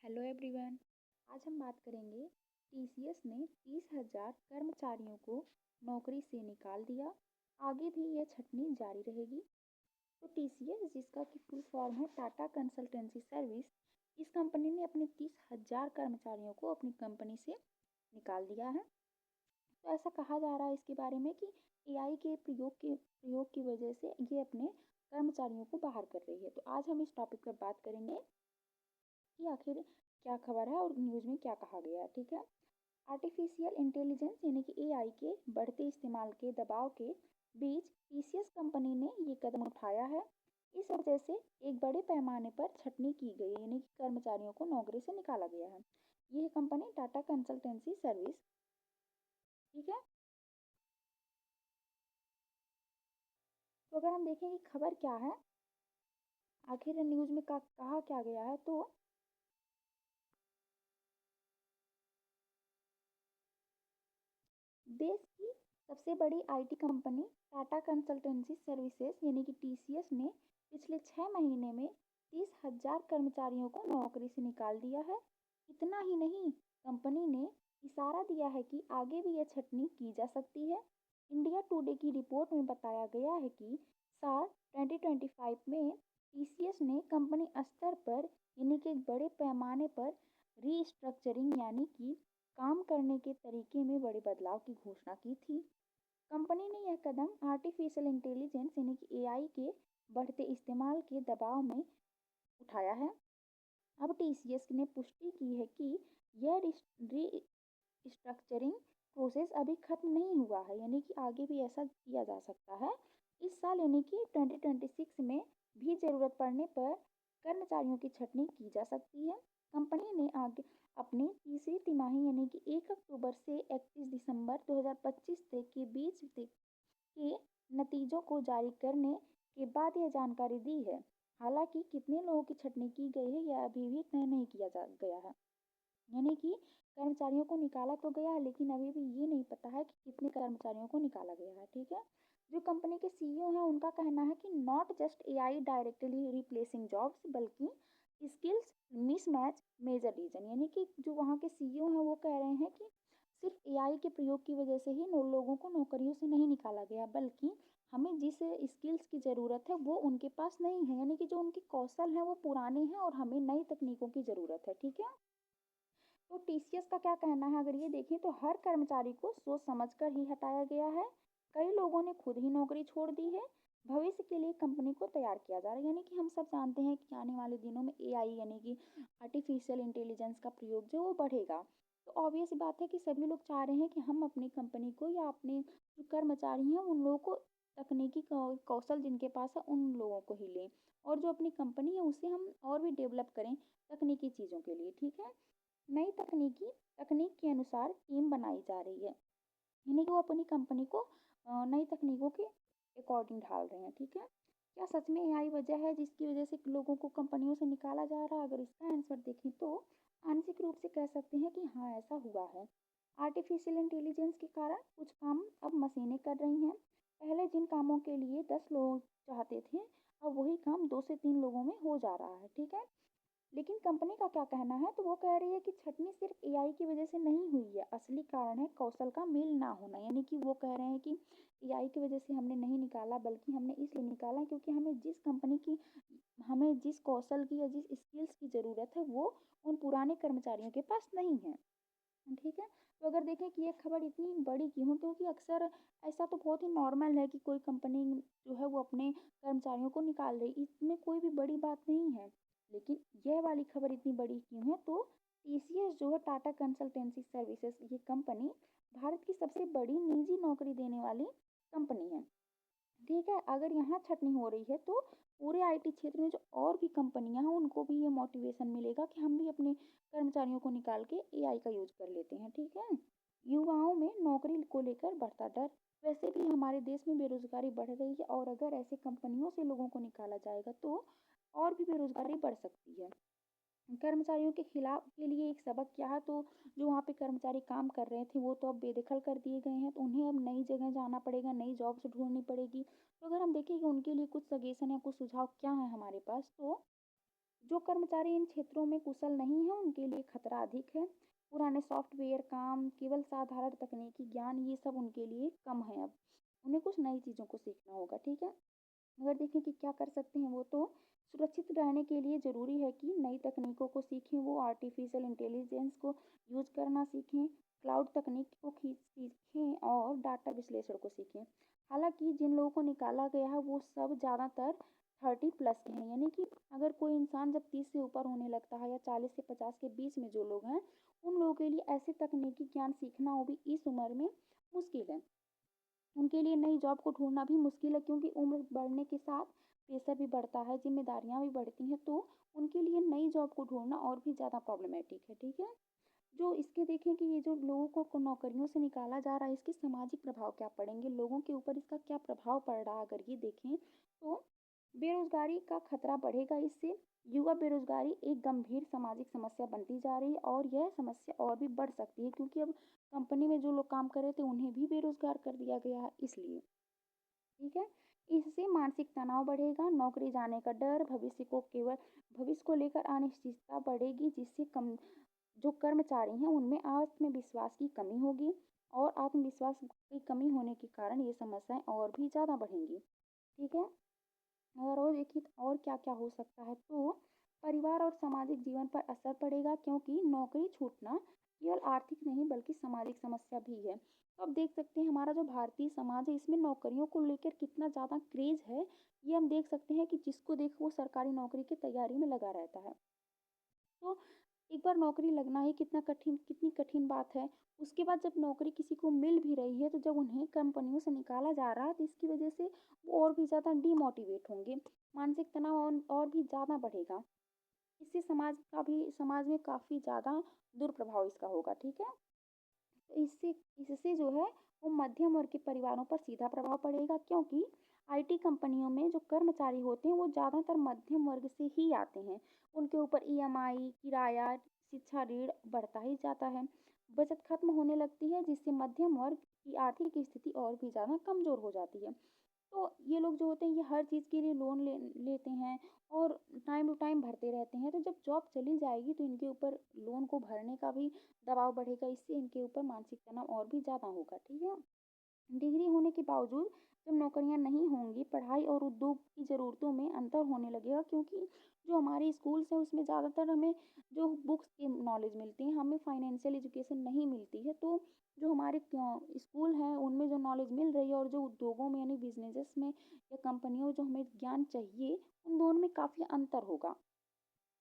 Hello everyone. आज हम बात करेंगे टीसीएस ने 30,000 कर्मचारियों को नौकरी से निकाल दिया। आगे भी यह छटनी जारी रहेगी। तो टीसीएस, जिसका कि फुल फॉर्म है टाटा कंसल्टेंसी सर्विस, इस कंपनी ने अपने 30,000 कर्मचारियों को अपनी कंपनी से निकाल दिया है। तो ऐसा कहा जा रहा है इसके बारे में कि एआई के प्रयोग की वजह से ये अपने कर्मचारियों को बाहर कर रही है। तो आज हम इस टॉपिक पर बात करेंगे कि आखिर क्या खबर है और न्यूज़ में क्या कहा गया है। ठीक है। आर्टिफिशियल इंटेलिजेंस यानी कि एआई के बढ़ते इस्तेमाल के दबाव के बीच टीसीएस कंपनी ने ये कदम उठाया है। इस वजह से एक बड़े पैमाने पर छटनी की गई, यानी कि कर्मचारियों को नौकरी से निकाला गया है। यह कंपनी टाटा कंसल्टेंसी सर्विस। ठीक है। तो अगर हम देखें कि खबर क्या है, आखिर न्यूज़ में कहा क्या गया है, तो देश की सबसे बड़ी IT company Tata consultancy services यानी कि टीसीएस ने पिछले 6 महीने में 30,000 कर्मचारियों को नौकरी से निकाल दिया है। इतना ही नहीं, कंपनी ने इशारा दिया है कि आगे भी यह छटनी की जा सकती है। इंडिया टुडे की रिपोर्ट में बताया गया है कि साल 2025 में टीसीएस ने कंपनी स्तर पर यानी कि एक बड़े पैमाने पर रीस्ट्रक्चरिंग यानी कि काम करने के तरीके में बड़े बदलाव की घोषणा की थी। कंपनी ने यह कदम आर्टिफिशियल इंटेलिजेंस यानी कि एआई के बढ़ते इस्तेमाल के दबाव में उठाया है। अब टीसीएस ने पुष्टि की है कि यह रीस्ट्रक्चरिंग प्रोसेस अभी खत्म नहीं हुआ है, यानी कि आगे भी ऐसा किया जा सकता है। इस साल यानी कि 2026 में भी जरूरत पड़ने पर कर्मचारियों की छटनी की जा सकती है। कंपनी ने आगे अपनी तीसरी तिमाही यानी कि 1 अक्टूबर से 31 दिसंबर 2025 तक के बीच के नतीजों को जारी करने के बाद यह जानकारी दी है। हालांकि कितने लोगों की छटनी की गई है यह अभी भी तय नहीं किया जा गया है। यानी कि कर्मचारियों को निकाला तो गया है, लेकिन अभी भी ये नहीं पता है कि कितने कर्मचारियों को निकाला गया है। ठीक है। जो कंपनी के सीईओ हैं उनका कहना है कि not just AI directly replacing jobs बल्कि स्किल्स मिसमैच मेजर रीजन, यानी कि जो वहाँ के सीईओ हैं वो कह रहे हैं कि सिर्फ एआई के प्रयोग की वजह से ही लोगों को नौकरियों से नहीं निकाला गया, बल्कि हमें जिस स्किल्स की ज़रूरत है वो उनके पास नहीं है, यानी कि जो उनके कौशल हैं वो पुराने हैं और हमें नई तकनीकों की ज़रूरत है। ठीक है। तो टीसीएस का क्या कहना है, अगर ये देखें तो हर कर्मचारी को सोच समझकर ही हटाया गया है। कई लोगों ने खुद ही नौकरी छोड़ दी है। भविष्य के लिए कंपनी को तैयार किया जा रहा है, यानी कि हम सब जानते हैं कि आने वाले दिनों में एआई यानी कि आर्टिफिशियल इंटेलिजेंस का प्रयोग जो वो बढ़ेगा। तो ऑब्वियस बात है कि सभी लोग चाह रहे हैं कि हम अपनी कंपनी को या अपने जो कर्मचारी हैं उन लोगों को तकनीकी कौशल जिनके पास है उन लोगों को ही लें, और जो अपनी कंपनी है उसे हम और भी डेवलप करें तकनीकी चीज़ों के लिए। ठीक है। नई तकनीक के अनुसार टीम बनाई जा रही है, यानी कि वो अपनी कंपनी को नई तकनीकों के अकॉर्डिंग ढाल रहे हैं। ठीक है। क्या सच में एआई वजह है जिसकी वजह से लोगों को कंपनियों से निकाला जा रहा है? अगर इसका आंसर देखें तो आंशिक रूप से कह सकते हैं कि हाँ, ऐसा हुआ है। आर्टिफिशियल इंटेलिजेंस के कारण कुछ काम अब मशीनें कर रही हैं। पहले जिन कामों के लिए 10 लोग चाहते थे, अब वही काम 2 से 3 लोगों में हो जा रहा है। ठीक है। लेकिन कंपनी का क्या कहना है, तो वो कह रही है कि छटनी सिर्फ एआई की वजह से नहीं हुई है, असली कारण है कौशल का मेल ना होना। यानी कि वो कह रहे हैं कि एआई की वजह से हमने नहीं निकाला, बल्कि हमने इसलिए निकाला क्योंकि हमें जिस कौशल की या जिस स्किल्स की ज़रूरत है वो उन पुराने कर्मचारियों के पास नहीं है। ठीक है। तो अगर देखें कि ये खबर इतनी बड़ी क्यों है, क्योंकि अक्सर ऐसा तो बहुत ही नॉर्मल है कि कोई कंपनी जो है वो अपने कर्मचारियों को निकाल रही, इसमें कोई भी बड़ी बात नहीं है। लेकिन यह वाली खबर इतनी बड़ी क्यों है, तो टीसीएस जो है टाटा कंसल्टेंसी सर्विसेज, ये कंपनी भारत की सबसे बड़ी निजी नौकरी देने वाली कंपनी है। ठीक है। अगर यहाँ छटनी हो रही है तो पूरे आईटी क्षेत्र में जो और भी कंपनियां हैं उनको भी ये मोटिवेशन मिलेगा कि हम भी अपने कर्मचारियों को निकाल के एआई का यूज कर लेते हैं। ठीक है। युवाओं में नौकरी को लेकर बढ़ता डर। वैसे भी हमारे देश में बेरोजगारी बढ़ रही है, और अगर ऐसे कंपनियों से लोगों को निकाला जाएगा तो और भी बेरोजगारी बढ़ सकती है। कर्मचारियों के खिलाफ के लिए एक सबक क्या है, तो जो वहाँ पे कर्मचारी काम कर रहे थे वो तो अब बेदखल कर दिए गए हैं, तो उन्हें अब नई जगह जाना पड़ेगा, नई जॉब्स ढूंढनी पड़ेगी। तो अगर हम देखें कि उनके लिए कुछ सजेशन या कुछ सुझाव क्या है हमारे पास, तो जो कर्मचारी इन क्षेत्रों में कुशल नहीं है उनके लिए खतरा अधिक है। पुराने सॉफ्टवेयर काम, केवल साधारण तकनीकी ज्ञान, ये सब उनके लिए कम है अब। उन्हें कुछ नई चीज़ों को सीखना होगा, ठीक है? अगर देखें कि क्या कर सकते हैं वो, तो सुरक्षित रहने के लिए ज़रूरी है कि नई तकनीकों को सीखें, वो आर्टिफिशियल इंटेलिजेंस को यूज़ करना सीखें, क्लाउड तकनीक को सीखें और डाटा विश्लेषण को सीखें। हालांकि जिन लोगों को निकाला गया है वो सब ज़्यादातर 30+ के हैं, यानी कि अगर कोई इंसान जब 30 से ऊपर होने लगता है या 40 से 50 के बीच में जो लोग हैं, उन लोगों के लिए ऐसे तकनीकी ज्ञान सीखना वो भी इस उम्र में मुश्किल है। उनके लिए नई जॉब को ढूंढना भी मुश्किल है, क्योंकि उम्र बढ़ने के साथ प्रेशर भी बढ़ता है, जिम्मेदारियां भी बढ़ती हैं, तो उनके लिए नई जॉब को ढूंढना और भी ज़्यादा प्रॉब्लमेटिक है, ठीक है? जो इसके देखें कि ये जो लोगों को नौकरियों से निकाला जा रहा है, इसके सामाजिक प्रभाव क्या पड़ेंगे, लोगों के ऊपर इसका क्या प्रभाव पड़ रहा है, अगर ये देखें तो बेरोजगारी का खतरा बढ़ेगा इससे। युवा बेरोजगारी एक गंभीर सामाजिक समस्या बनती जा रही है और यह समस्या और भी बढ़ सकती है, क्योंकि अब कंपनी में जो लोग काम कर रहे थे उन्हें भी बेरोजगार कर दिया गया है इसलिए, ठीक है? इससे मानसिक तनाव बढ़ेगा, नौकरी जाने का डर, भविष्य को लेकर अनिश्चितता बढ़ेगी, जिससे कम जो कर्मचारी हैं उनमें आत्मविश्वास की कमी होगी और आत्मविश्वास की कमी होने के कारण ये समस्याएं और भी ज़्यादा बढ़ेंगी, ठीक है? और देखिए और क्या क्या हो सकता है, तो परिवार और सामाजिक जीवन पर असर पड़ेगा, क्योंकि नौकरी छूटना केवल आर्थिक नहीं बल्कि सामाजिक समस्या भी है। तो अब देख सकते हैं हमारा जो भारतीय समाज है इसमें नौकरियों को लेकर कितना ज़्यादा क्रेज है। ये हम देख सकते हैं कि जिसको देखो वो सरकारी नौकरी की तैयारी में लगा रहता है। तो एक बार नौकरी लगना ही कितनी कठिन बात है। उसके बाद जब नौकरी किसी को मिल भी रही है, तो जब उन्हें कंपनियों से निकाला जा रहा है, तो इसकी वजह से वो और भी ज़्यादा डीमोटिवेट होंगे। मानसिक तनाव और भी ज़्यादा बढ़ेगा। इससे समाज में काफ़ी ज़्यादा दुष्प्रभाव इसका होगा, ठीक है? तो इससे इससे जो है वो मध्यम वर्ग के परिवारों पर सीधा प्रभाव पड़ेगा, क्योंकि आईटी कंपनियों में जो कर्मचारी होते हैं वो ज़्यादातर मध्यम वर्ग से ही आते हैं। उनके ऊपर ईएमआई, किराया, शिक्षा ऋण बढ़ता ही जाता है। बचत खत्म होने लगती है, जिससे मध्यम वर्ग की आर्थिक स्थिति और भी ज़्यादा कमज़ोर हो जाती है। तो ये लोग जो होते हैं ये हर चीज़ के लिए लोन लेते हैं और टाइम टू टाइम भरते रहते हैं। तो जब जॉब चली जाएगी तो इनके ऊपर लोन को भरने का भी दबाव बढ़ेगा, इससे इनके ऊपर मानसिक तनाव और भी ज़्यादा होगा, ठीक है? डिग्री होने के बावजूद जब नौकरियां नहीं होंगी, पढ़ाई और उद्योग की ज़रूरतों में अंतर होने लगेगा, क्योंकि जो हमारे स्कूल्स हैं उसमें ज़्यादातर हमें जो बुक्स की नॉलेज मिलती है, हमें फाइनेंशियल एजुकेशन नहीं मिलती है। तो जो हमारे स्कूल हैं उनमें जो नॉलेज मिल रही है और जो उद्योगों में यानी बिजनेसेस में या कंपनियों में जो हमें ज्ञान चाहिए, उन दोनों में काफ़ी अंतर होगा।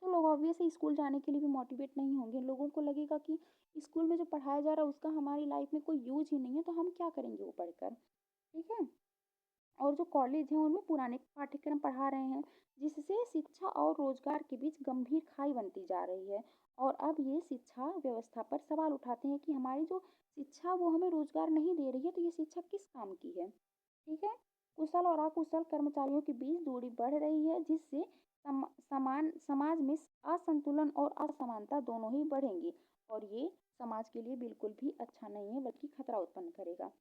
तो लोग ऑब्वियसली स्कूल जाने के लिए भी मोटिवेट नहीं होंगे। लोगों को लगेगा कि स्कूल में जो पढ़ाया जा रहा है उसका हमारी लाइफ में कोई यूज ही नहीं है, तो हम क्या करेंगे वो पढ़कर, ठीक है? और जो कॉलेज हैं उनमें पुराने पाठ्यक्रम पढ़ा रहे हैं, जिससे शिक्षा और रोजगार के बीच गंभीर खाई बनती जा रही है। और अब ये शिक्षा व्यवस्था पर सवाल उठाते हैं कि हमारी जो शिक्षा वो हमें रोजगार नहीं दे रही है, तो ये शिक्षा किस काम की है, ठीक है? कुशल और अकुशल कर्मचारियों के बीच दूरी बढ़ रही है, जिससे समाज में असंतुलन और असमानता दोनों ही बढ़ेंगी, और ये समाज के लिए बिल्कुल भी अच्छा नहीं है बल्कि खतरा उत्पन्न करेगा,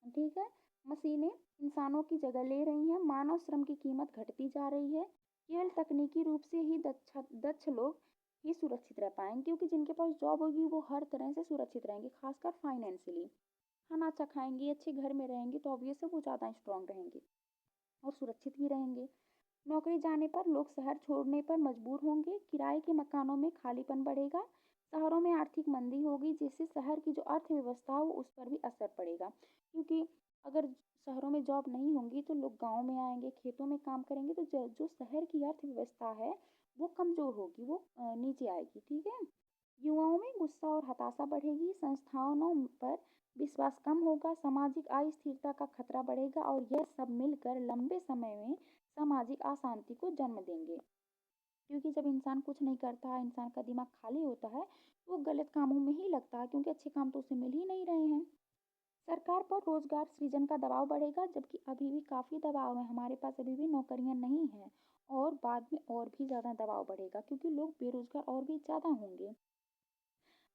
ठीक है? मशीनें इंसानों की जगह ले रही हैं, मानव श्रम की कीमत घटती जा रही है। केवल तकनीकी रूप से ही दक्ष लोग ही सुरक्षित रह पाएंगे, क्योंकि जिनके पास जॉब होगी वो हर तरह से सुरक्षित रहेंगे, खासकर फाइनेंशियली। खाना अच्छा खाएंगे, अच्छे घर में रहेंगे, तो ऑब्वियस है वो ज़्यादा स्ट्रांग रहेंगे और सुरक्षित भी रहेंगे। नौकरी जाने पर लोग शहर छोड़ने पर मजबूर होंगे, किराए के मकानों में खालीपन बढ़ेगा, शहरों में आर्थिक मंदी होगी, जिससे शहर की जो अर्थव्यवस्था है वो उस पर भी असर पड़ेगा, क्योंकि अगर शहरों में जॉब नहीं होंगी तो लोग गांव में आएंगे, खेतों में काम करेंगे, तो जो शहर की अर्थव्यवस्था है वो कमजोर होगी, वो नीचे आएगी, ठीक है? युवाओं में गुस्सा और हताशा बढ़ेगी, संस्थानों पर विश्वास कम होगा, सामाजिक अस्थिरता का खतरा बढ़ेगा, और यह सब मिलकर लंबे समय में सामाजिक अशांति को जन्म देंगे। क्योंकि जब इंसान कुछ नहीं करता है, इंसान का दिमाग खाली होता है, तो वो गलत कामों में ही लगता है, क्योंकि अच्छे काम तो उसे मिल ही नहीं रहे हैं। सरकार पर रोजगार सृजन का दबाव बढ़ेगा, जबकि अभी भी काफ़ी दबाव है, हमारे पास अभी भी नौकरियां नहीं हैं, और बाद में और भी ज़्यादा दबाव बढ़ेगा, क्योंकि लोग बेरोजगार और भी ज़्यादा होंगे।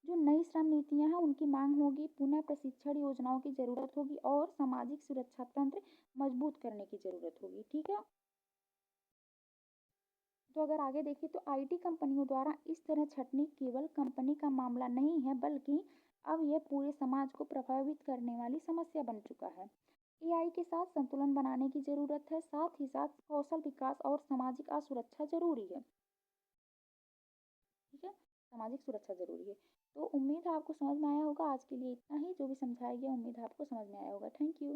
जो नई श्रम नीतियां हैं उनकी मांग होगी, पुनः प्रशिक्षण योजनाओं की ज़रूरत होगी और सामाजिक सुरक्षा तंत्र मजबूत करने की ज़रूरत होगी, ठीक है? तो तो अगर आगे देखें तो आईटी कंपनियों द्वारा इस तरह छंटनी केवल कंपनी का मामला नहीं है, बल्कि अब यह पूरे समाज को प्रभावित करने वाली समस्या बन चुका है। एआई के साथ संतुलन बनाने की जरूरत है, साथ ही साथ कौशल विकास और सामाजिक असुरक्षा जरूरी है। ठीक है, सामाजिक सुरक्षा जरूरी है। तो उम्मीद है आपको समझ में आया होगा। आज के लिए इतना ही। जो भी समझाया गया, उम्मीद है आपको समझ में आया होगा। Thank you.